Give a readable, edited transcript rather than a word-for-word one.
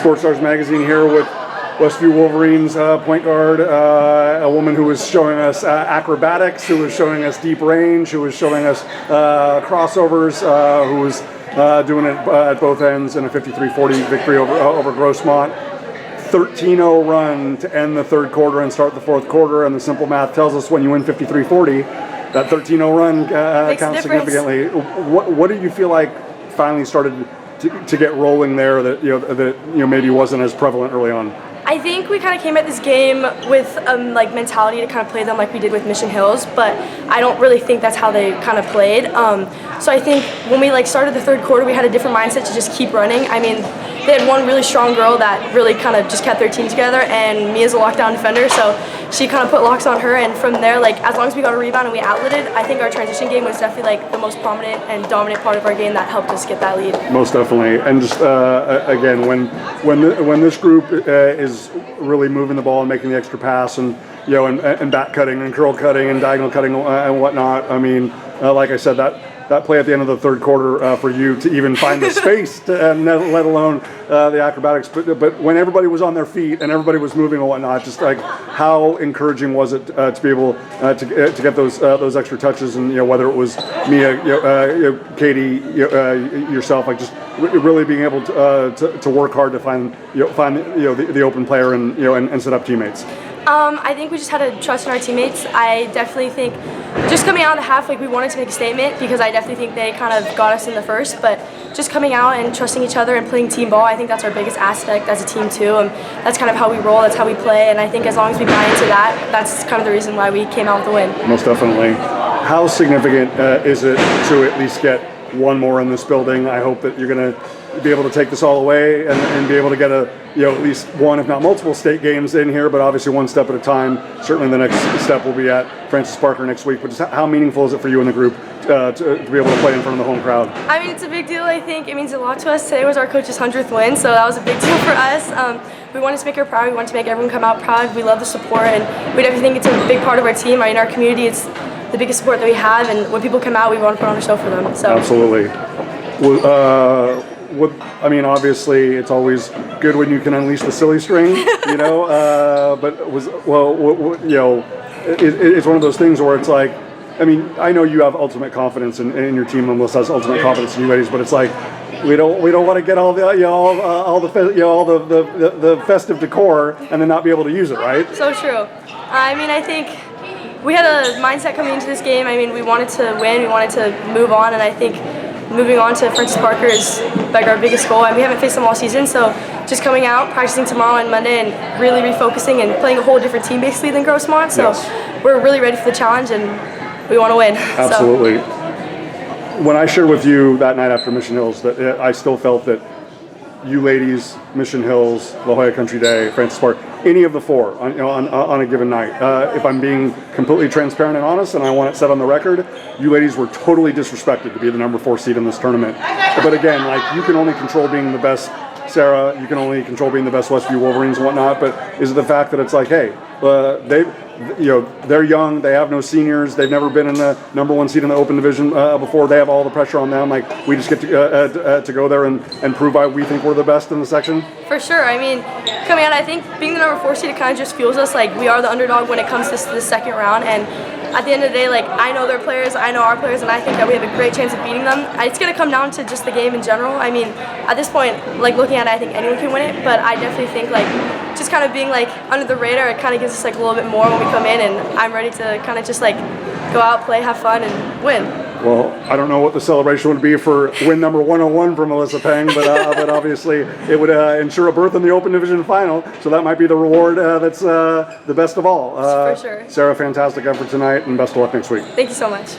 Sports Stars magazine here with Westview Wolverines point guard, a woman who was showing us acrobatics, who was showing us deep range, who was showing us crossovers, who was doing it at both ends in a 53-40 victory over Grossmont. 13-0 run to end the third quarter and start the fourth quarter, and the simple math tells us when you win 53-40, that 13-0 run counts significantly. What do you feel like finally started to get rolling there that maybe wasn't as prevalent early on? I think we kind of came at this game with mentality to kind of play them like we did with Mission Hills, but I don't really think that's how they kind of played. So I think when we started the third quarter, we had a different mindset to just keep running. I mean, they had one really strong girl that really kind of just kept their team together, and me as a lockdown defender, so she kind of put locks on her, and from there, as long as we got a rebound and we outlet it, I think our transition game was definitely the most prominent and dominant part of our game that helped us get that lead. Most definitely, and just again, when this group is really moving the ball and making the extra pass and and back cutting and curl cutting and diagonal cutting and whatnot, I mean, like I said, that play at the end of the third quarter for you to even find the space, let alone the acrobatics. But when everybody was on their feet and everybody was moving and whatnot, just how encouraging was it to be able to get those extra touches, and whether it was Mia, Katie, yourself, just really being able to work hard to find the open player and set up teammates. I think we just had to trust in our teammates. I definitely think just coming out of the half, we wanted to make a statement because I definitely think they kind of got us in the first, but just coming out and trusting each other and playing team ball, I think that's our biggest aspect as a team too, and that's kind of how we roll, that's how we play, and I think as long as we buy into that, that's kind of the reason why we came out with the win. Most definitely. How significant is it to at least get one more in this building? I hope that you're going to be able to take this all away and be able to get at least one, if not multiple, state games in here, but obviously one step at a time. Certainly the next step will be at Francis Parker next week, but just how meaningful is it for you and the group to be able to play in front of the home crowd? I mean, it's a big deal. I think it means a lot to us. Today was our coach's 100th win, so that was a big deal for us. We wanted to make her proud. We wanted to make everyone come out proud. We love the support, and we definitely think it's a big part of our team. In our community, it's the biggest support that we have, and when people come out, we want to put on a show for them. So. Absolutely. I mean, obviously, it's always good when you can unleash the silly string, but it's one of those things where it's I mean, I know you have ultimate confidence in your team, and Melissa has ultimate confidence in you ladies, but it's we don't want to get all the festive decor and then not be able to use it, right? So true. I mean, I think we had a mindset coming into this game. I mean, we wanted to win, we wanted to move on, and I think moving on to Francis Parker is our biggest goal, and we haven't faced them all season, so just coming out, practicing tomorrow and Monday, and really refocusing and playing a whole different team basically than Grossmont, so we're really ready for the challenge and we want to win. Absolutely. So. When I shared with you that night after Mission Hills that I still felt that you ladies, Mission Hills, La Jolla Country Day, Francis Park, any of the four on a given night. If I'm being completely transparent and honest, and I want it set on the record, you ladies were totally disrespected to be the number 4 seed in this tournament. But again, you can only control being the best Sarah, you can only control being the best Westview Wolverines and whatnot, but is it the fact that it's hey, they're young, they have no seniors, they've never been in the number 1 seed in the open division before, they have all the pressure on them, we just get to go there and prove why we think we're the best in the section? For sure. I mean, coming out, I think being the number 4 seed, it kind of just fuels us we are the underdog when it comes to the second round, and at the end of the day, I know their players, I know our players, and I think that we have a great chance of beating them. It's going to come down to just the game in general. I mean, at this point, looking at it, I think anyone can win it, but I definitely think just kind of being under the radar, it kind of gives us a little bit more when we come in, and I'm ready to kind of just go out, play, have fun, and win. Well, I don't know what the celebration would be for win number 101 for Melissa Peng, but obviously it would ensure a berth in the Open Division Final, so that might be the reward that's the best of all. For sure. Sarah, fantastic effort tonight, and best of luck next week. Thank you so much.